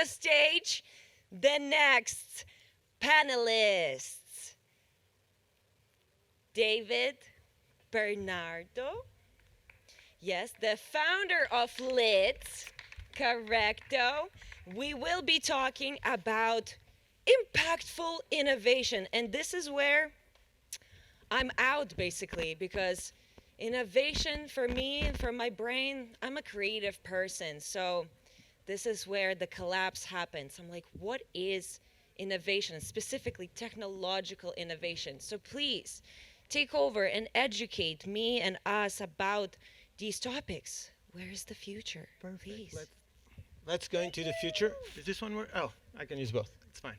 the stage the next panelists. David Bernardo. Yes, the founder of LIT. Correcto. We will be talking about impactful innovation. And this is where I'm out basically, because innovation for me and for my brain, I'm a creative person. So this is where the collapse happens. I'm like, what is innovation, specifically technological innovation? So please take over and educate me and us about these topics. Where is the future? Perfect. Please. Let's go into the future. Is this one work? Oh, I can use both. It's fine.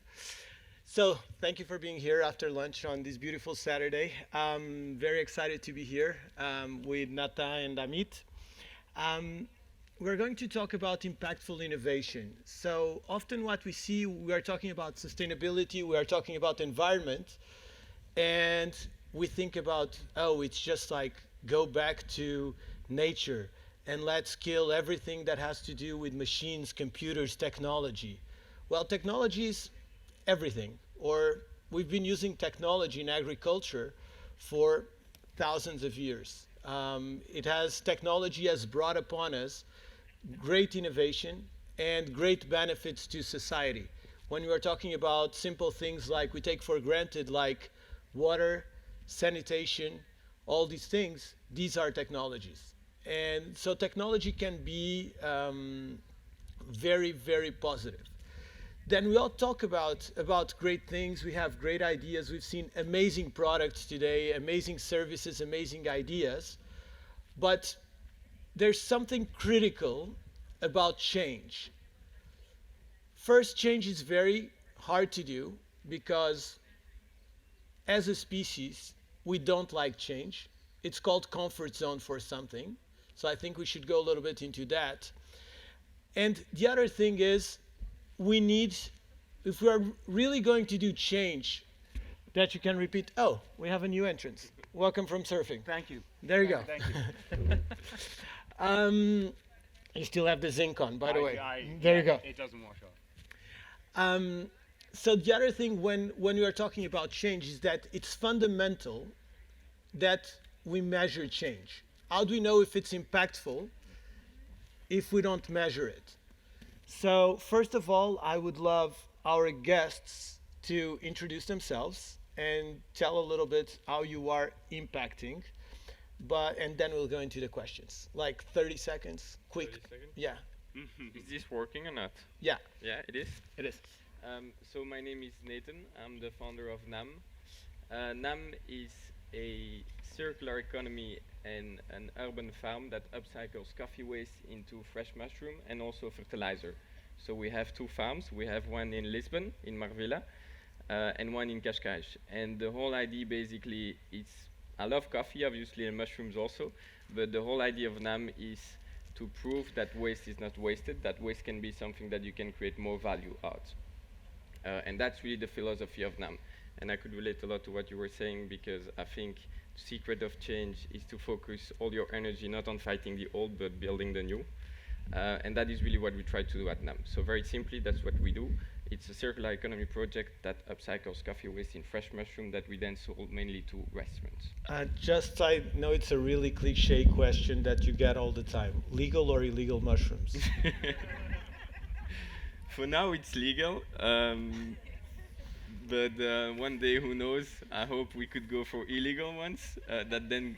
So thank you for being here after lunch on this beautiful Saturday. I'm very excited to be here with Natan and Amit. We're going to talk about impactful innovation. So often what we see, we are talking about sustainability, we are talking about environment, and we think about, oh, it's just like go back to nature and let's kill everything that has to do with machines, computers, technology. Well, technology is everything, or we've been using technology in agriculture for thousands of years. Technology has brought upon us great innovation and great benefits to society. When we are talking about simple things like we take for granted, like water, sanitation, all these things, these are technologies. And so technology can be very, very positive. Then we all talk about great things. We have great ideas. We've seen amazing products today, amazing services, amazing ideas. But there's something critical about change. First, change is very hard to do because as a species, we don't like change. It's called comfort zone for something. So I think we should go a little bit into that. And the other thing is, we need, if we are really going to do change, that you can repeat, oh, we have a new entrance. Welcome from surfing. Thank you. There you go. Thank you. You still have the zinc on, by the way. There yeah, you go. It doesn't wash off. So the other thing when we are talking about change is that it's fundamental that we measure change. How do we know if it's impactful if we don't measure it? So first of all, I would love our guests to introduce themselves and tell a little bit how you are impacting, and then we'll go into the questions. Like 30 seconds, quick. 30 seconds? Yeah. Is this working or not? Yeah. Yeah, it is? It is. So my name is Nathan. I'm the founder of NAM. NAM is a circular economy and an urban farm that upcycles coffee waste into fresh mushroom and also fertilizer. So we have two farms. We have one in Lisbon, in Marvila, and one in Cascais. And the whole idea basically is, I love coffee obviously and mushrooms also, but the whole idea of NAM is to prove that waste is not wasted, that waste can be something that you can create more value out. And that's really the philosophy of NAM. And I could relate a lot to what you were saying, because I think the secret of change is to focus all your energy not on fighting the old, but building the new. And that is really what we try to do at NAM. So very simply, that's what we do. It's a circular economy project that upcycles coffee waste in fresh mushroom that we then sold mainly to restaurants. I know it's a really cliche question that you get all the time. Legal or illegal mushrooms? For now, it's legal. But one day, who knows? I hope we could go for illegal ones that then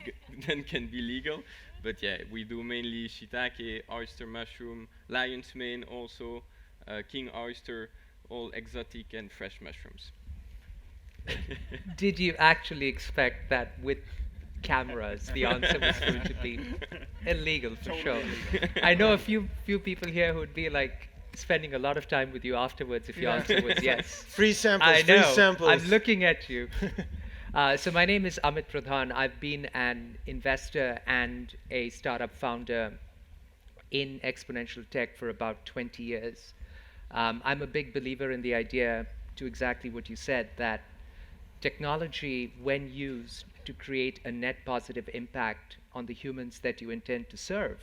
can be legal. But yeah, we do mainly shiitake, oyster mushroom, lion's mane also, king oyster, all exotic and fresh mushrooms. Did you actually expect that with cameras the answer was going to be illegal for sure? I know a few people here who would be like spending a lot of time with you afterwards if your answer was yes. Free samples, I know. free samples. I'm looking at you. So my name is Amit Pradhan. I've been an investor and a startup founder in exponential tech for about 20 years. I'm a big believer in the idea, to exactly what you said, that technology, when used to create a net positive impact on the humans that you intend to serve,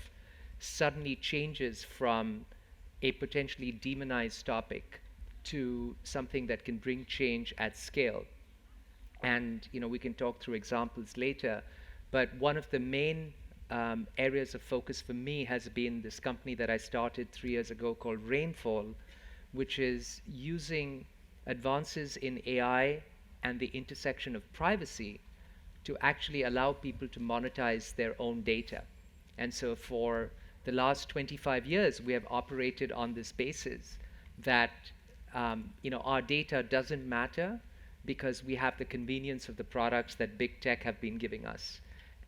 suddenly changes from a potentially demonized topic to something that can bring change at scale. And we can talk through examples later, but one of the main areas of focus for me has been this company that I started 3 years ago called Rainfall, which is using advances in AI and the intersection of privacy to actually allow people to monetize their own data. And so for the last 25 years, we have operated on this basis that our data doesn't matter because we have the convenience of the products that big tech have been giving us.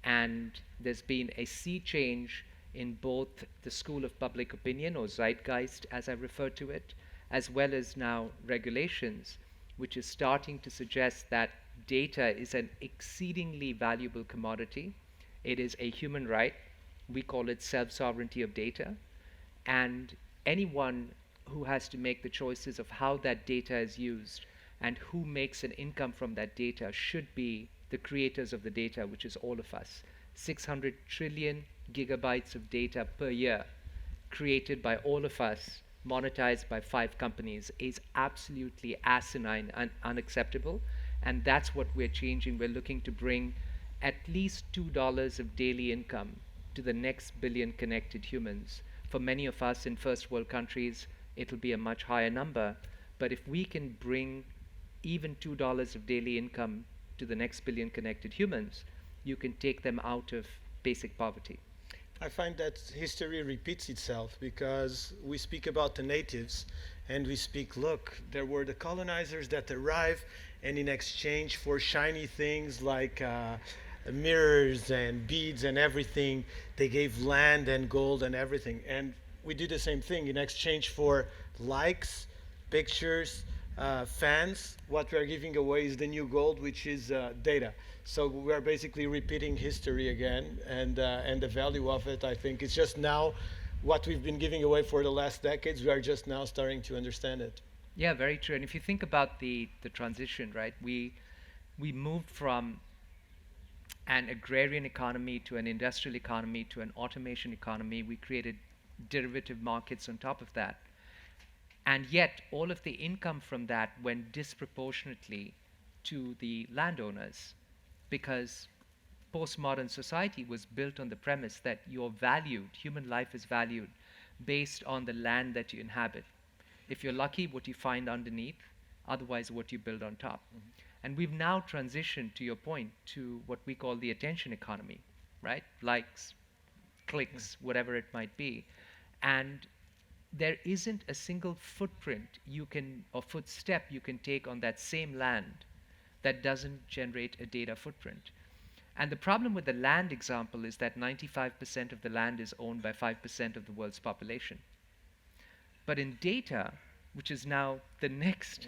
And there's been a sea change in both the school of public opinion, or zeitgeist as I refer to it, as well as now regulations, which is starting to suggest that data is an exceedingly valuable commodity. It is a human right. We call it self-sovereignty of data. And anyone who has to make the choices of how that data is used and who makes an income from that data should be the creators of the data, which is all of us. 600 trillion gigabytes of data per year created by all of us, monetized by 5 companies, is absolutely asinine and unacceptable. And that's what we're changing. We're looking to bring at least $2 of daily income to the next billion connected humans. For many of us in first world countries, it'll be a much higher number. But if we can bring even $2 of daily income to the next billion connected humans, you can take them out of basic poverty. I find that history repeats itself because we speak about the natives and we speak, look, there were the colonizers that arrived, and in exchange for shiny things like mirrors and beads and everything, they gave land and gold and everything. And we do the same thing in exchange for likes, pictures, fans. What we are giving away is the new gold, which is data. So we are basically repeating history again, and the value of it, I think, is just now what we've been giving away for the last decades. We are just now starting to understand it. Yeah, very true. And if you think about the transition, right, we moved from an agrarian economy to an industrial economy to an automation economy. We created derivative markets on top of that. And yet, all of the income from that went disproportionately to the landowners, because postmodern society was built on the premise that you're valued, human life is valued, based on the land that you inhabit. If you're lucky, what you find underneath, otherwise what you build on top. Mm-hmm. And we've now transitioned, to your point, to what we call the attention economy, right? Likes, clicks, whatever it might be. And there isn't a single footprint or footstep you can take on that same land that doesn't generate a data footprint. And the problem with the land example is that 95% of the land is owned by 5% of the world's population. But in data, which is now the next,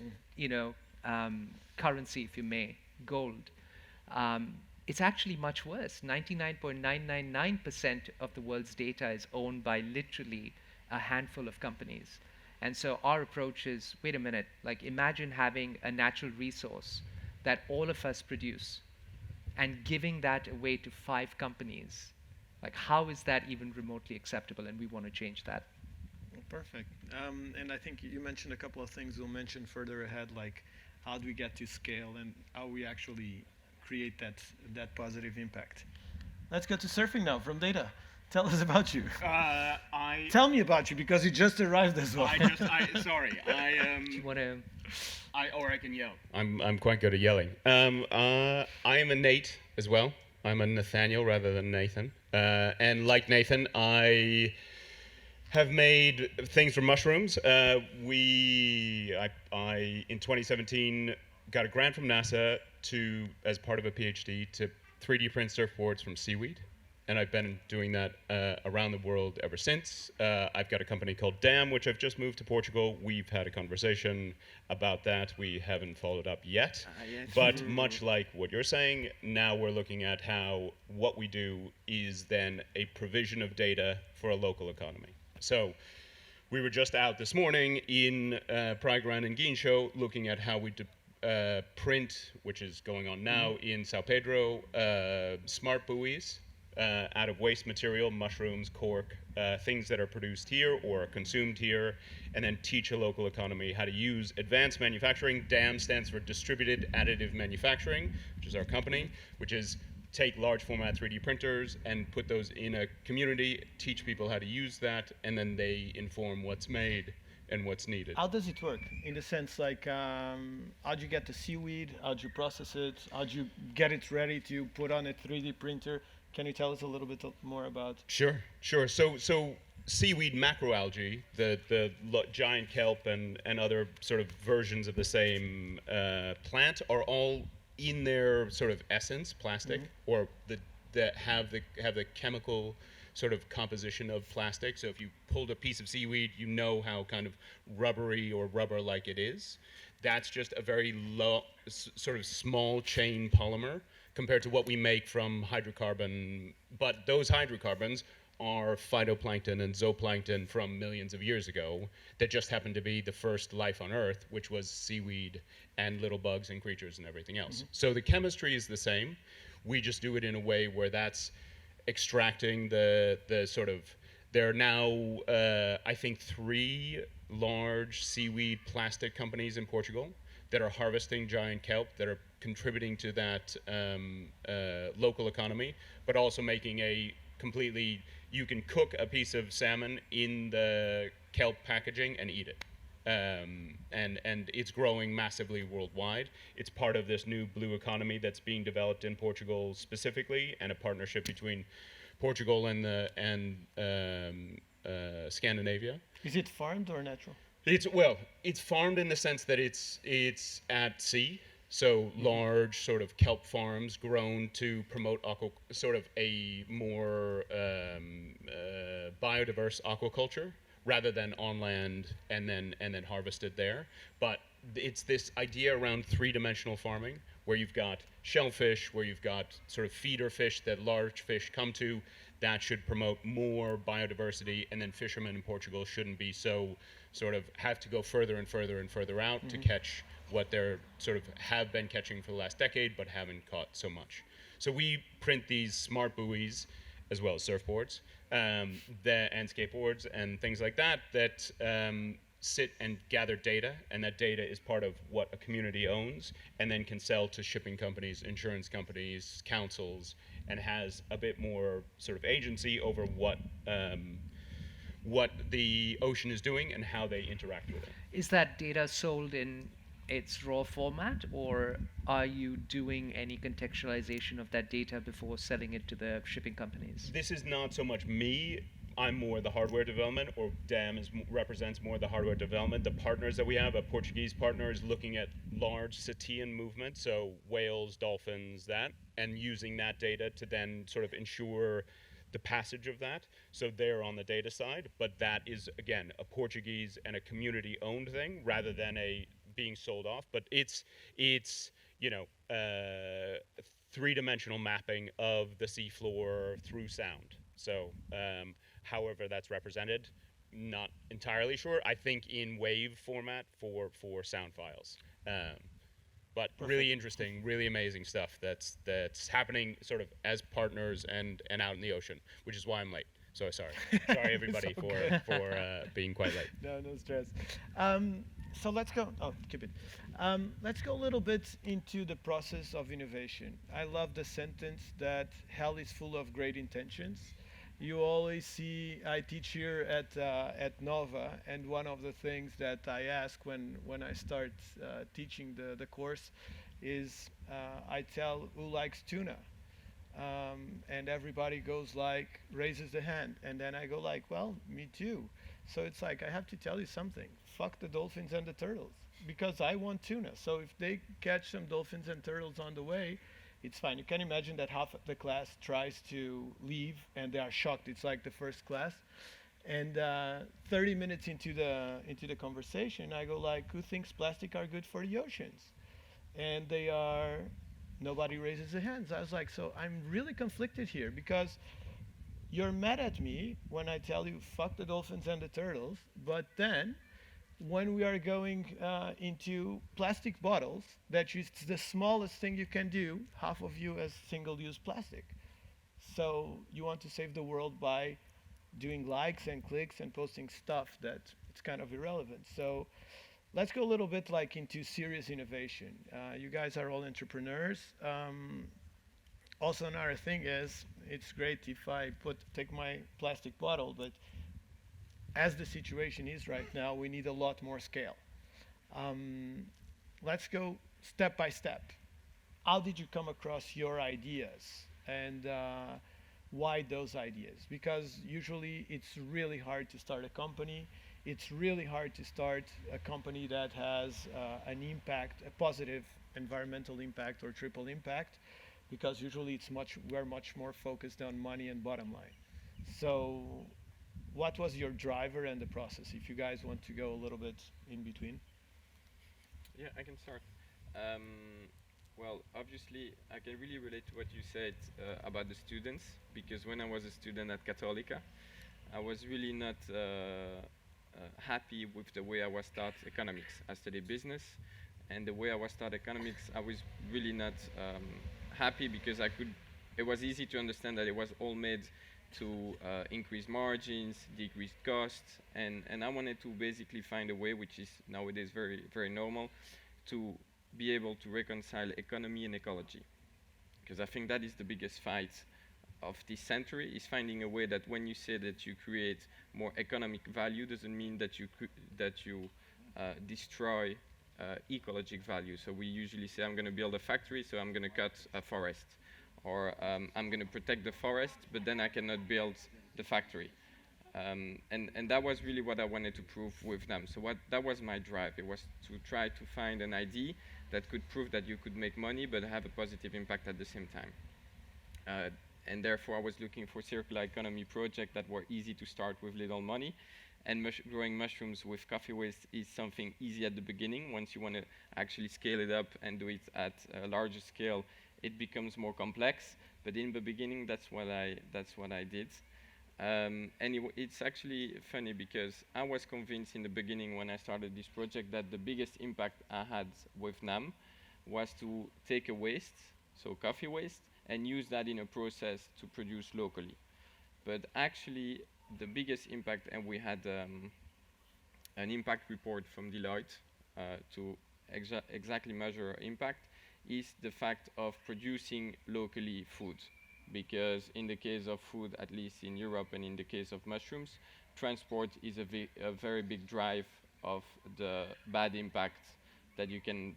currency, if you may, gold, it's actually much worse. 99.999% of the world's data is owned by literally a handful of companies. And so our approach is, wait a minute, like imagine having a natural resource that all of us produce and giving that away to 5 companies. Like, how is that even remotely acceptable? And we want to change that. Perfect. And I think you mentioned a couple of things we'll mention further ahead, like how do we get to scale and how we actually create that positive impact. Let's go to surfing now from data. Tell us about you. Tell me about you, because you just arrived as well. Sorry. Do you want to? Or I can yell. I'm quite good at yelling. I am a Nate as well. I'm a Nathaniel rather than Nathan. And like Nathan, I have made things from mushrooms. I in 2017 got a grant from NASA as part of a PhD, to 3D print surfboards from seaweed. And I've been doing that around the world ever since. I've got a company called Dam, which I've just moved to Portugal. We've had a conversation about that. We haven't followed up yet. But much like what you're saying, now we're looking at how what we do is then a provision of data for a local economy. So we were just out this morning in Pradhan and Guincho looking at how we print, which is going on now in Sao Pedro, smart buoys. out of waste material, mushrooms, cork, things that are produced here or consumed here, and then teach a local economy how to use advanced manufacturing. DAM stands for Distributed Additive Manufacturing, which is our company, which is take large format 3D printers and put those in a community, teach people how to use that, and then they inform what's made and what's needed. How does it work? In the sense, like, how do you get the seaweed? How do you process it? How do you get it ready to put on a 3D printer? Can you tell us a little bit more about? Sure. So seaweed macroalgae, the giant kelp and other sort of versions of the same plant are all in their sort of essence plastic, or that have the chemical sort of composition of plastic. So if you pulled a piece of seaweed, you know how kind of rubbery or rubber-like it is. That's just a very low, sort of small chain polymer compared to what we make from hydrocarbon. But those hydrocarbons are phytoplankton and zooplankton from millions of years ago that just happened to be the first life on Earth, which was seaweed and little bugs and creatures and everything else. So the chemistry is the same. We just do it in a way where that's extracting the sort of, there are now, I think, 3 large seaweed plastic companies in Portugal that are harvesting giant kelp, that are contributing to that local economy, but also making a completely, you can cook a piece of salmon in the kelp packaging and eat it. And it's growing massively worldwide. It's part of this new blue economy that's being developed in Portugal specifically, and a partnership between Portugal and Scandinavia. Is it farmed or natural? It's farmed in the sense that it's at sea. So large sort of kelp farms grown to promote sort of a more biodiverse aquaculture, rather than on land and then harvested there. But it's this idea around 3-dimensional farming, where you've got shellfish, where you've got sort of feeder fish that large fish come to, that should promote more biodiversity, and then fishermen in Portugal shouldn't be so sort of have to go further and further and further out to catch what they're sort of have been catching for the last decade but haven't caught so much. So we print these smart buoys as well as surfboards and skateboards and things like that sit and gather data, and that data is part of what a community owns and then can sell to shipping companies, insurance companies, councils, and has a bit more sort of agency over what the ocean is doing and how they interact with it. Is that data sold in its raw format, or are you doing any contextualization of that data before selling it to the shipping companies? This is not so much me. I'm more the hardware development, or DAM represents more the hardware development. The partners that we have, a Portuguese partner is looking at large cetacean movement, so whales, dolphins, that, and using that data to then sort of ensure the passage of that. So they're on the data side, but that is, again, a Portuguese and a community-owned thing rather than a being sold off. But it's 3-dimensional mapping of the seafloor through sound. So however that's represented, not entirely sure. I think in WAV format for sound files. But Perfect. Really interesting, really amazing stuff that's happening sort of as partners and out in the ocean, which is why I'm late. So sorry everybody So for being quite late. No stress. So let's go. Oh, keep it. Let's go a little bit into the process of innovation. I love the sentence that hell is full of great intentions. You always see, I teach here at Nova, and one of the things that I ask when I start teaching the course is I tell who likes tuna, and everybody goes like raises the hand, and then I go like, well, me too. So it's like I have to tell you something. Fuck the dolphins and the turtles, because I want tuna. So if they catch some dolphins and turtles on the way, it's fine. You can imagine that half of the class tries to leave and they are shocked. It's like the first class. And 30 minutes into the conversation, I go like, who thinks plastic are good for the oceans? And nobody raises their hands. I was like, so I'm really conflicted here, because you're mad at me when I tell you fuck the dolphins and the turtles, but then when we are going into plastic bottles, that is the smallest thing you can do, half of you as single-use plastic. So you want to save the world by doing likes and clicks and posting stuff that it's kind of irrelevant. So let's go a little bit like into serious innovation. You guys are all entrepreneurs. Also, another thing is, it's great if I take my plastic bottle, but as the situation is right now, we need a lot more scale. Let's go step by step. How did you come across your ideas, and why those ideas? Because usually it's really hard to start a company. It's really hard to start a company that has an impact, a positive environmental impact or triple impact, because usually we're much more focused on money and bottom line. So what was your driver and the process, if you guys want to go a little bit in between? Yeah, I can start. Well, obviously, I can really relate to what you said about the students, because when I was a student at Cattolica, I was really not happy with the way I was taught economics. I studied business, and the way I was taught economics, I was really not happy, because it was easy to understand that it was all made to increase margins, decrease costs, and I wanted to basically find a way, which is nowadays very, very normal, to be able to reconcile economy and ecology. Because I think that is the biggest fight of this century, is finding a way that when you say that you create more economic value, doesn't mean that you destroy ecologic value. So we usually say, I'm going to build a factory, so I'm going to cut a forest. Or I'm going to protect the forest, but then I cannot build the factory. And that was really what I wanted to prove with them. So that was my drive. It was to try to find an idea that could prove that you could make money but have a positive impact at the same time. And therefore, I was looking for circular economy projects that were easy to start with little money. And growing mushrooms with coffee waste is something easy at the beginning. Once you want to actually scale it up and do it at a larger scale, it becomes more complex. But in the beginning, that's what I did. And it's actually funny, because I was convinced in the beginning when I started this project that the biggest impact I had with NAM was to take a waste, so coffee waste, and use that in a process to produce locally. But actually, the biggest impact, and we had an impact report from Deloitte to exactly measure impact, is the fact of producing locally food. Because in the case of food, at least in Europe, and in the case of mushrooms, transport is a very big drive of the bad impact that you can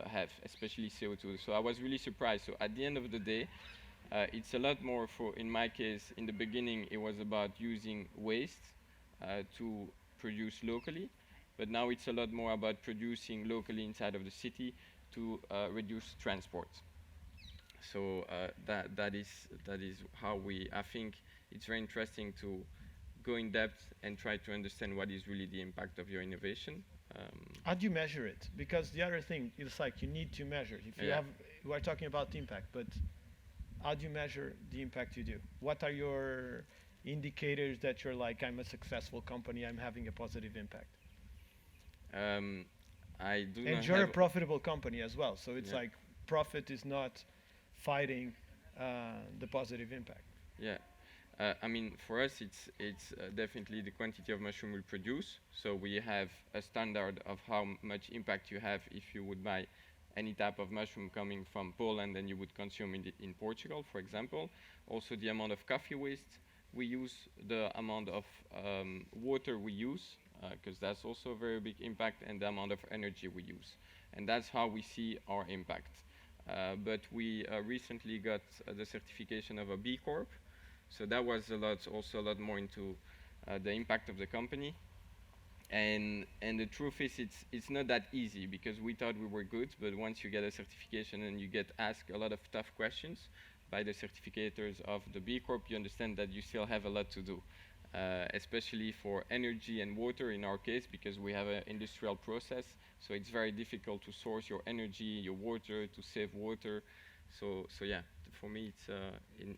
have, especially CO2. So I was really surprised. So at the end of the day, it's a lot more in my case, in the beginning, it was about using waste to produce locally. But now it's a lot more about producing locally inside of the city to reduce transport. So that is how I think it's very interesting to go in depth and try to understand what is really the impact of your innovation. How do you measure it? Because the other thing is, like, you need to measure. If you we are talking about impact, but how do you measure the impact you do? What are your indicators that you're like, I'm a successful company, I'm having a positive impact? I do and not you're a have profitable company as well, so it's like profit is not fighting the positive impact. Yeah. I mean, for us, it's definitely the quantity of mushroom we produce. So we have a standard of how much impact you have if you would buy any type of mushroom coming from Poland and you would consume it in Portugal, for example. Also the amount of coffee waste we use, the amount of water we use, because that's also a very big impact, and the amount of energy we use. And that's how we see our impact. But we recently got the certification of a B Corp. So that was also a lot more into the impact of the company. And the truth is, it's not that easy, because we thought we were good, but once you get a certification and you get asked a lot of tough questions by the certificators of the B Corp, you understand that you still have a lot to do, especially for energy and water in our case, because we have an industrial process. So it's very difficult to source your energy, your water, to save water. So yeah, for me, it's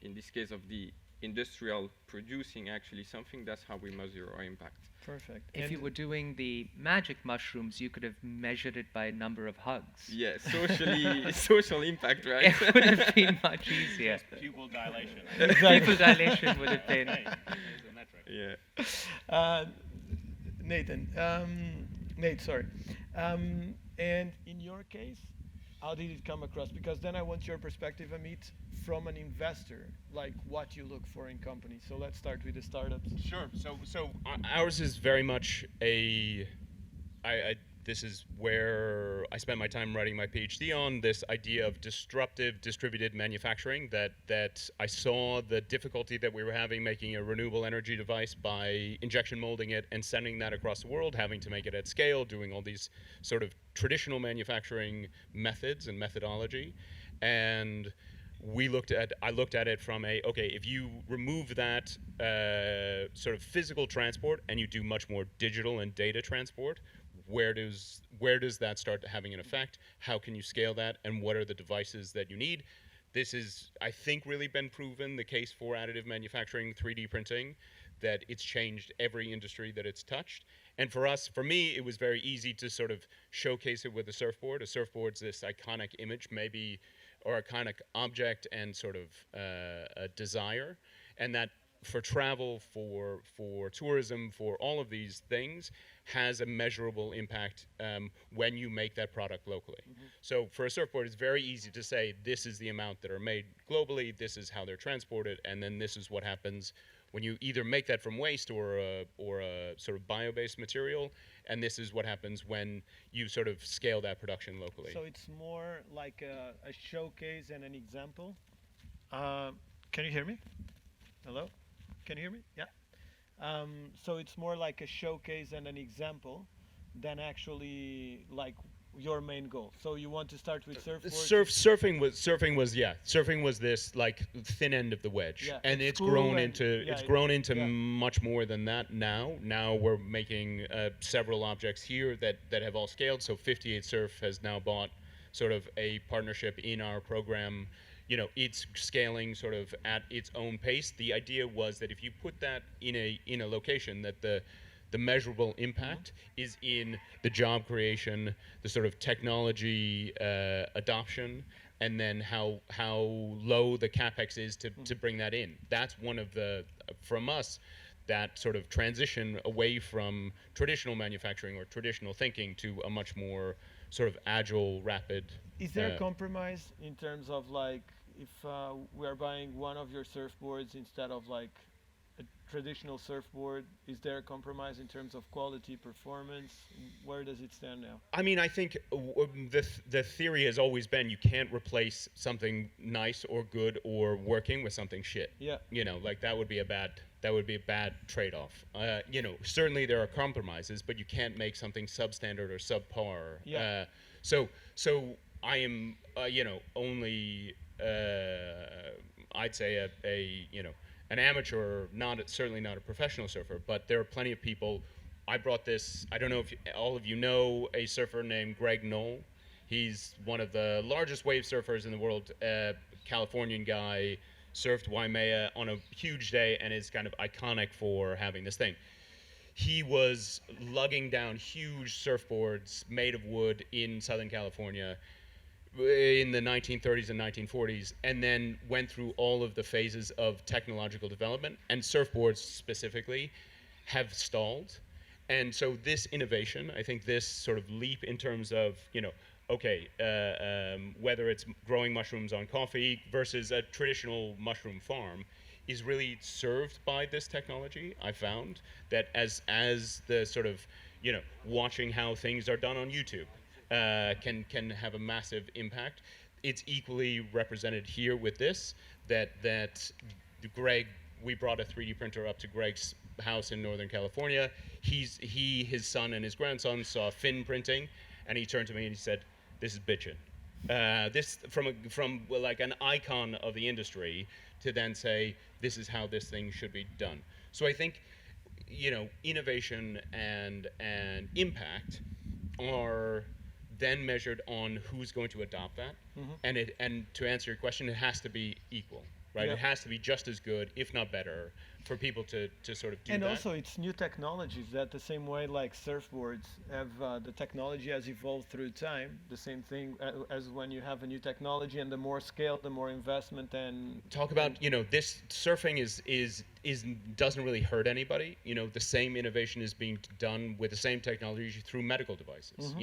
in this case of the industrial producing actually something, that's how we measure our impact. Perfect. If you were doing the magic mushrooms, you could have measured it by number of hugs. Yeah, socially, social impact, right? It would have been much easier. Pupil dilation. Pupil dilation would have been. Hey, there's a metric. Yeah. Nate, sorry. And in your case, how did it come across? Because then I want your perspective, Amit, from an investor, like what you look for in companies. So let's start with the startups. Sure. So ours is very much this is where I spent my time writing my PhD on this idea of disruptive distributed manufacturing. That I saw the difficulty that we were having making a renewable energy device by injection molding it and sending that across the world, having to make it at scale, doing all these sort of traditional manufacturing methods and methodology, and I looked at it from if you remove that sort of physical transport and you do much more digital and data transport, where does that start having an effect? How can you scale that, and what are the devices that you need? This is, I think, really been proven the case for additive manufacturing, 3D printing, that it's changed every industry that it's touched. And for me, it was very easy to sort of showcase it with a surfboard. A surfboard's this iconic image, maybe, or iconic object and sort of a desire, and that for travel, for tourism, for all of these things, has a measurable impact when you make that product locally. Mm-hmm. So for a surfboard, it's very easy to say, this is the amount that are made globally, this is how they're transported, and then this is what happens when you either make that from waste or a sort of bio-based material, and this is what happens when you sort of scale that production locally. So it's more like a showcase and an example. Can you hear me? Hello? Can you hear me? Yeah. So it's more like a showcase and an example than actually like your main goal. So you want to start with surfboards? Surfing was this like thin end of the wedge, Yeah, and it's it's grown cool into much more than that now. Now we're making several objects here that have all scaled. So 58 Surf has now bought sort of a partnership in our program. You know, it's scaling sort of at its own pace. The idea was that if you put that in a location, that the measurable impact is in the job creation, the sort of technology adoption, and then how low the capex is to bring that in. That's one of the, from us, that sort of transition away from traditional manufacturing or traditional thinking to a much more sort of agile, rapid. Is there a compromise in terms of like, if we are buying one of your surfboards instead of like a traditional surfboard, is there a compromise in terms of quality, performance? Where does it stand now? I mean, I think the theory has always been you can't replace something nice or good or working with something shit. Yeah. You know, like that would be a bad trade-off. You know, certainly there are compromises, but you can't make something substandard or subpar. Yeah. So I am, you know, only I'd say an amateur, certainly not a professional surfer, but there are plenty of people. I brought this, I don't know if all of you know a surfer named Greg Knoll. He's one of the largest wave surfers in the world, Californian guy, surfed Waimea on a huge day and is kind of iconic for having this thing. He was lugging down huge surfboards made of wood in Southern California in the 1930s and 1940s, and then went through all of the phases of technological development, and surfboards specifically have stalled. And so this innovation, I think this sort of leap in terms of, you know, whether it's growing mushrooms on coffee versus a traditional mushroom farm, is really served by this technology. I found that as the sort of, you know, watching how things are done on YouTube can have a massive impact. It's equally represented here with this, that Greg, we brought a 3D printer up to Greg's house in Northern California. His son and his grandson saw fin printing, and he turned to me and he said, "This is bitchin'." This from like an icon of the industry to then say, this is how this thing should be done. So I think, you know, innovation and impact are then measured on who's going to adopt that. Mm-hmm. And to answer your question, it has to be equal. right? Yeah. It has to be just as good, if not better, for people to sort of do And that. also, it's new technologies that the same way like surfboards have the technology has evolved through time. The same thing as when you have a new technology, and the more scale, the more investment. And Talk about, this surfing is doesn't really hurt anybody. The same innovation is being done with the same technology through medical devices.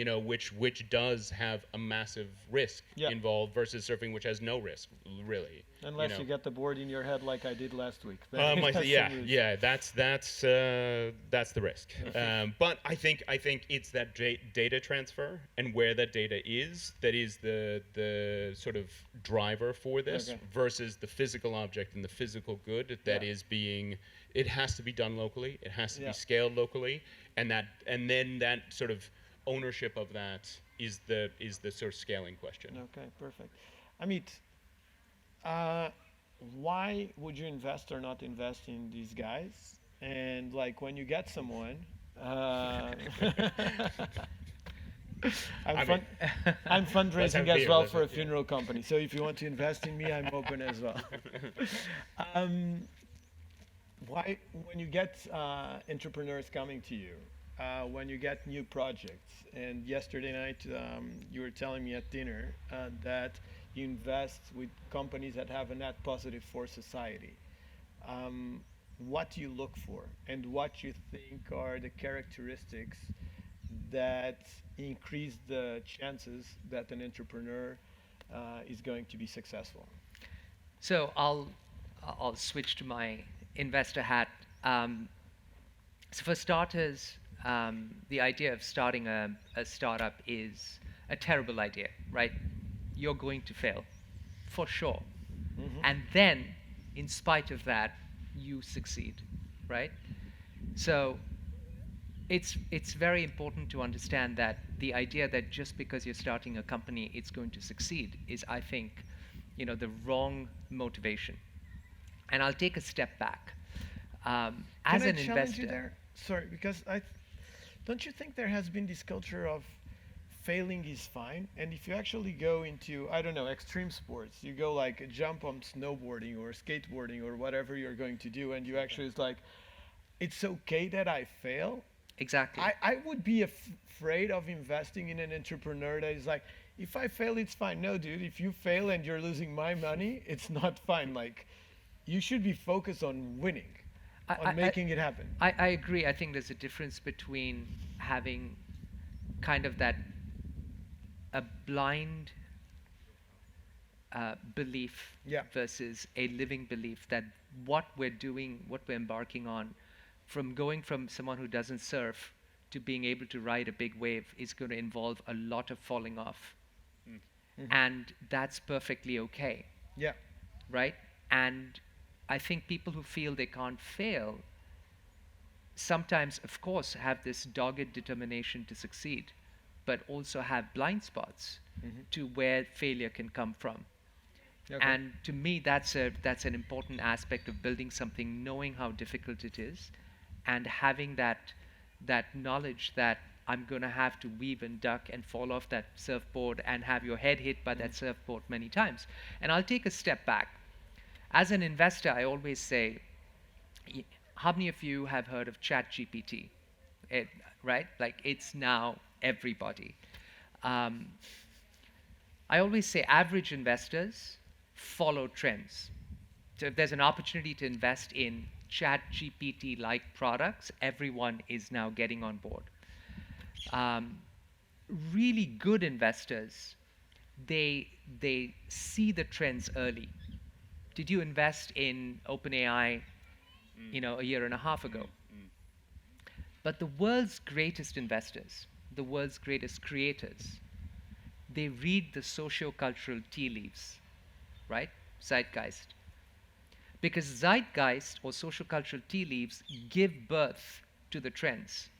Which does have a massive risk Yeah. involved versus surfing, which has no risk really. unless you get the board in your head like I did last week. Yeah, that's the risk. But I think it's that data transfer and where that data is that is the sort of driver for this Okay. versus the physical object and the physical good that Yeah. is being. It has to be done locally. It has to Yeah. be scaled locally, and then that sort of ownership of that is the sort of scaling question. Okay, perfect. Amit, why would you invest or not invest in these guys? And like when you get someone, I'm, fun- I'm Let's fundraising have as beer, well let's for a have- yeah. funeral company. So if you want to invest in me, I'm open as well. Why, when you get entrepreneurs coming to you, when you get new projects, and yesterday night you were telling me at dinner that you invest with companies that have a net positive for society. What do you look for, and what you think are the characteristics that increase the chances that an entrepreneur is going to be successful? So I'll switch to my investor hat. So for starters, the idea of starting a startup is a terrible idea, right? You're going to fail, for sure. And then, in spite of that, you succeed, right? So it's very important to understand that the idea that just because you're starting a company, it's going to succeed is, I think, the wrong motivation. And I'll take a step back. As Can I an challenge investor, you there? Sorry, because don't you think there has been this culture of failing is fine? And if you actually go into, I don't know, extreme sports, you go like jump on snowboarding or skateboarding or whatever you're going to do, and you actually, it's like, it's okay that I fail. exactly. I would be afraid of investing in an entrepreneur that is like, if I fail, it's fine. No, dude, if you fail and you're losing my money, it's not fine. Like, you should be focused on winning, on making it happen. I agree. I think there's a difference between having kind of a blind belief Yeah. versus a living belief that what we're doing, what we're embarking on, from going from someone who doesn't surf to being able to ride a big wave is going to involve a lot of falling off. And that's perfectly okay, Yeah. right? And I think people who feel they can't fail sometimes, of course, have this dogged determination to succeed, but also have blind spots to where failure can come from. Okay. And to me, that's an important aspect of building something, knowing how difficult it is, and having that knowledge that I'm going to have to weave and duck and fall off that surfboard and have your head hit by that surfboard many times. And I'll take a step back. As an investor, I always say, how many of you have heard of ChatGPT? Right? Like, it's now everybody. I always say average investors follow trends. So if there's an opportunity to invest in ChatGPT-like products, everyone is now getting on board. Really good investors, they see the trends early. Did you invest in OpenAI, a year and a half ago? But the world's greatest investors, the world's greatest creators, they read the socio-cultural tea leaves, right? Zeitgeist. Because zeitgeist or socio-cultural tea leaves give birth to the trends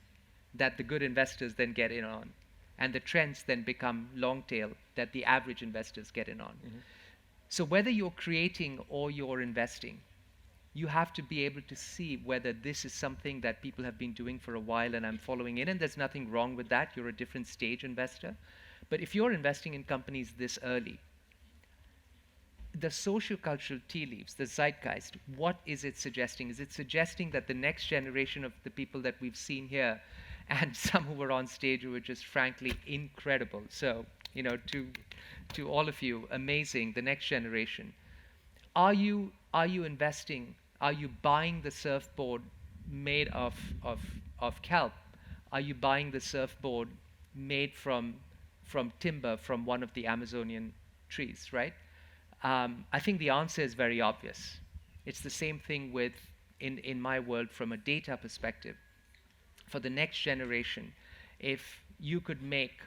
that the good investors then get in on. And the trends then become long tail that the average investors get in on. So whether you're creating or you're investing, you have to be able to see whether this is something that people have been doing for a while and I'm following in, and there's nothing wrong with that. You're a different stage investor. But if you're investing in companies this early, the sociocultural tea leaves, the zeitgeist, what is it suggesting? Is it suggesting that the next generation of the people that we've seen here, and some who were on stage who were just frankly incredible. So, to all of you, amazing, the next generation. Are you investing? Are you buying the surfboard made of kelp? Are you buying the surfboard made from timber from one of the Amazonian trees, right? I think the answer is very obvious. It's the same thing with, in my world, from a data perspective. For the next generation, if you could make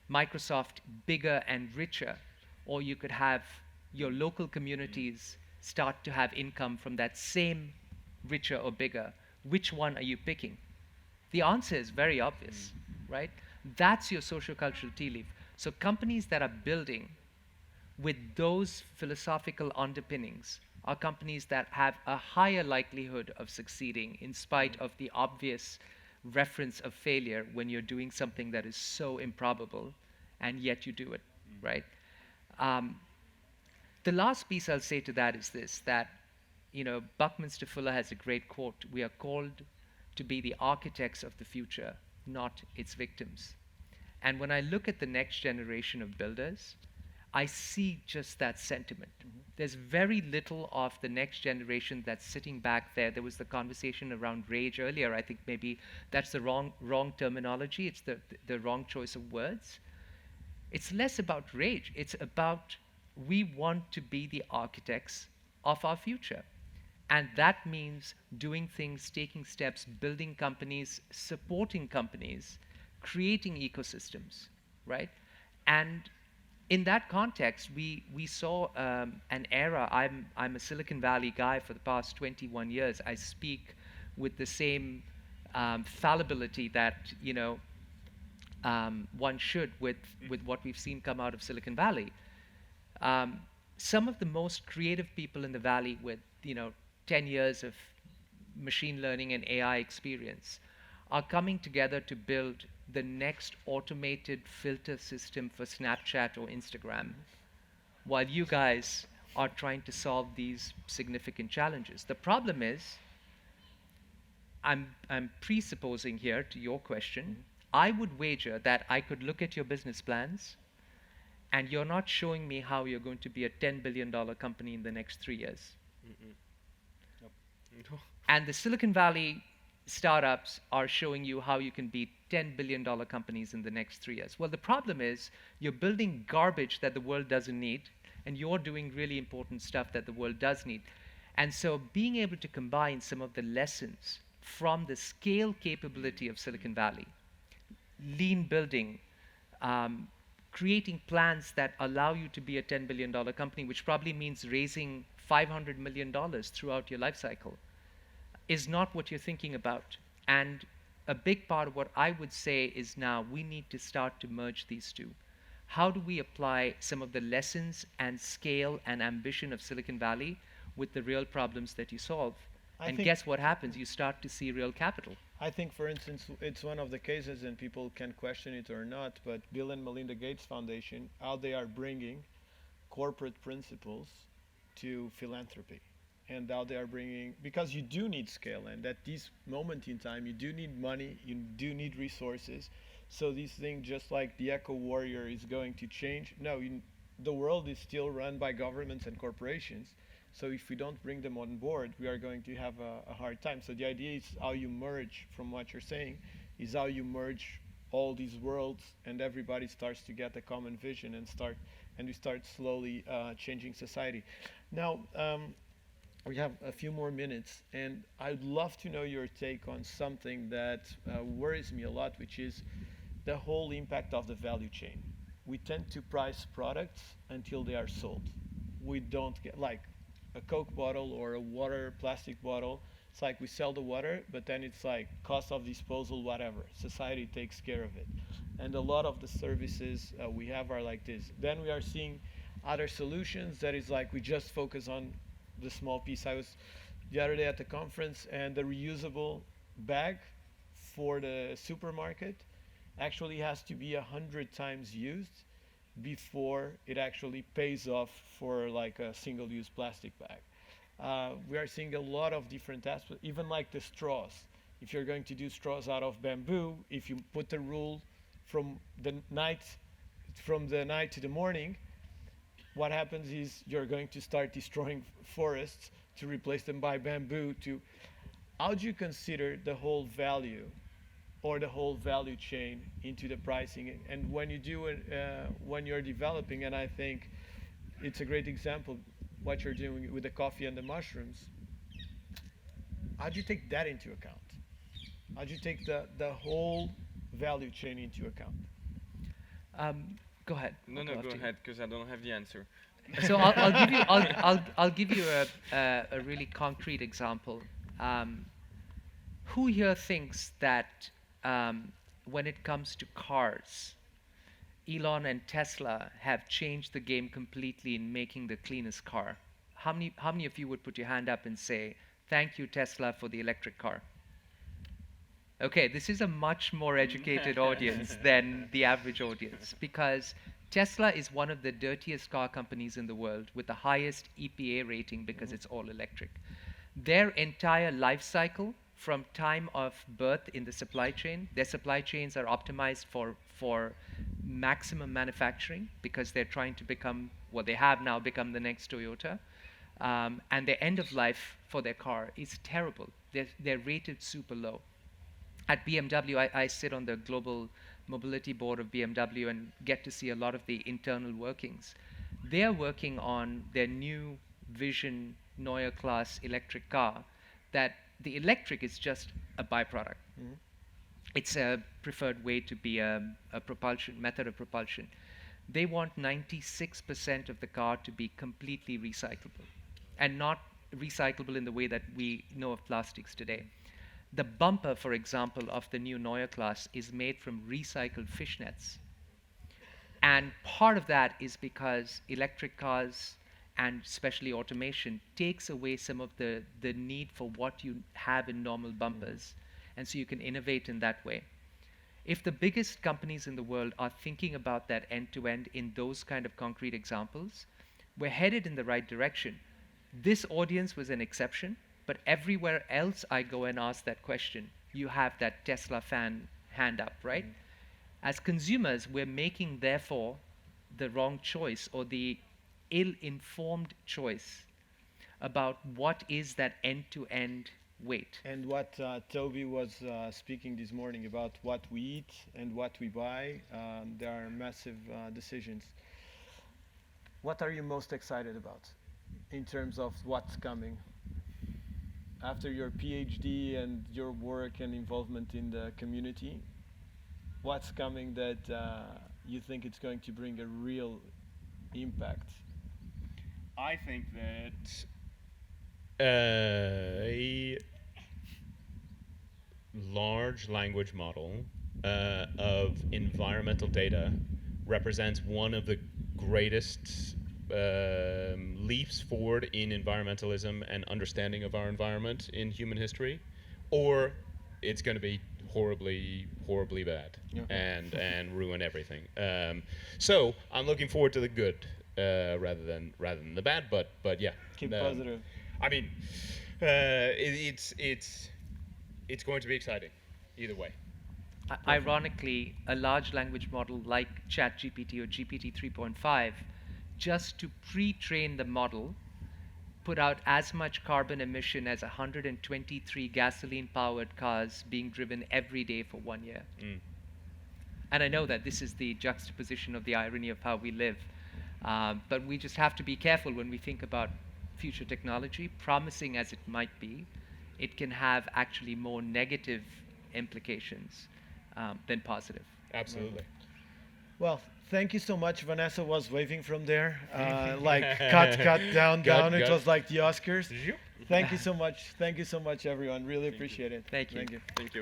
Microsoft bigger and richer, or you could have your local communities start to have income from that same richer or bigger, which one are you picking? The answer is very obvious, right? That's your sociocultural tea leaf. So companies that are building with those philosophical underpinnings are companies that have a higher likelihood of succeeding in spite of the obvious reference of failure when you're doing something that is so improbable and yet you do it, right? The last piece I'll say to that is this, that, Buckminster Fuller has a great quote: we are called to be the architects of the future, not its victims. And when I look at the next generation of builders, I see just that sentiment. There's very little of the next generation that's sitting back there. There was the conversation around rage earlier. I think maybe that's the wrong terminology. It's the wrong choice of words. It's less about rage. It's about, we want to be the architects of our future. And that means doing things, taking steps, building companies, supporting companies, creating ecosystems, right? And in that context, we saw an era. I'm a Silicon Valley guy for the past 21 years. I speak with the same fallibility that one should with what we've seen come out of Silicon Valley. Some of the most creative people in the Valley with 10 years of machine learning and AI experience are coming together to build the next automated filter system for Snapchat or Instagram, while you guys are trying to solve these significant challenges. The problem is, I'm presupposing here to your question, I would wager that I could look at your business plans and you're not showing me how you're going to be a $10 billion company in the next 3 years. And the Silicon Valley startups are showing you how you can be $10 billion companies in the next 3 years. Well, the problem is you're building garbage that the world doesn't need, and you're doing really important stuff that the world does need. And so being able to combine some of the lessons from the scale capability of Silicon Valley, lean building, creating plans that allow you to be a $10 billion company, which probably means raising $500 million throughout your life cycle, is not what you're thinking about. And a big part of what I would say is now we need to start to merge these two. How do we apply some of the lessons and scale and ambition of Silicon Valley with the real problems that you solve? And guess what happens? You start to see real capital. I think, for instance, it's one of the cases, and people can question it or not, but Bill and Melinda Gates Foundation, how they are bringing corporate principles to philanthropy. And how they are bringing, because you do need scale, and at this moment in time, you do need money, you do need resources. So these things, just like the Eco Warrior is going to change. No, the world is still run by governments and corporations. So if we don't bring them on board, we are going to have a hard time. So the idea is how you merge, from what you're saying, is how you merge all these worlds, and everybody starts to get a common vision and we start slowly changing society. Now, we have a few more minutes, and I'd love to know your take on something that worries me a lot, which is the whole impact of the value chain. We tend to price products until they are sold. We don't get, like a Coke bottle or a plastic bottle, it's like we sell the water, but then it's like cost of disposal, whatever. Society takes care of it. And a lot of the services we have are like this. Then we are seeing other solutions that is like we just focus on the small piece. I was the other day at the conference, and the reusable bag for the supermarket actually has to be 100 times used before it actually pays off for like a single-use plastic bag. We are seeing a lot of different aspects, even like the straws. If you're going to do straws out of bamboo, if you put the rule from the night to the morning, what happens is you're going to start destroying forests to replace them by bamboo. How do you consider the whole value or the whole value chain into the pricing? And when you do it, when you're developing, and I think it's a great example what you're doing with the coffee and the mushrooms, how do you take that into account? How do you take the whole value chain into account? Go ahead. No, I'll no, go go after you. ahead, because I don't have the answer. So I'll give you a really concrete example. Who here thinks that when it comes to cars, Elon and Tesla have changed the game completely in making the cleanest car? How many of you would put your hand up and say, "Thank you, Tesla, for the electric car"? Okay, this is a much more educated audience than the average audience, because Tesla is one of the dirtiest car companies in the world with the highest EPA rating because it's all electric. Their entire life cycle from time of birth in the supply chain, their supply chains are optimized for maximum manufacturing because they're trying to become, well, they have now become the next Toyota. And their end of life for their car is terrible. They're rated super low. At BMW, I sit on the global mobility board of BMW and get to see a lot of the internal workings. They're working on their new Vision Neue class electric car, that the electric is just a byproduct. Mm-hmm. It's a preferred way to be a propulsion method of propulsion. They want 96% of the car to be completely recyclable, and not recyclable in the way that we know of plastics today. The bumper, for example, of the new Neue class is made from recycled fishnets. And part of that is because electric cars and especially automation takes away some of the need for what you have in normal bumpers. And so you can innovate in that way. If the biggest companies in the world are thinking about that end-to-end in those kind of concrete examples, we're headed in the right direction. This audience was an exception, but everywhere else I go and ask that question, you have that Tesla fan hand up, right? As consumers, we're making, therefore, the wrong choice or the ill-informed choice about what is that end-to-end weight. And what Toby was speaking this morning about what we eat and what we buy, there are massive decisions. What are you most excited about in terms of what's coming? After your PhD and your work and involvement in the community, what's coming that you think it's going to bring a real impact? I think that a large language model of environmental data represents one of the greatest leaps forward in environmentalism and understanding of our environment in human history, or it's going to be horribly bad and ruin everything. So I'm looking forward to the good rather than the bad, but yeah. Keep positive. I mean, it's going to be exciting either way. Ironically, a large language model like ChatGPT or GPT 3.5, just to pre-train the model, put out as much carbon emission as 123 gasoline-powered cars being driven every day for 1 year. And I know that this is the juxtaposition of the irony of how we live. But we just have to be careful when we think about future technology. Promising as it might be, it can have actually more negative implications than positive. Absolutely. Well, thank you so much. Vanessa was waving from there, like cut, down. It was like the Oscars. Thank you so much. Thank you so much, everyone. Really appreciate it. Thank you. Thank you. Thank you.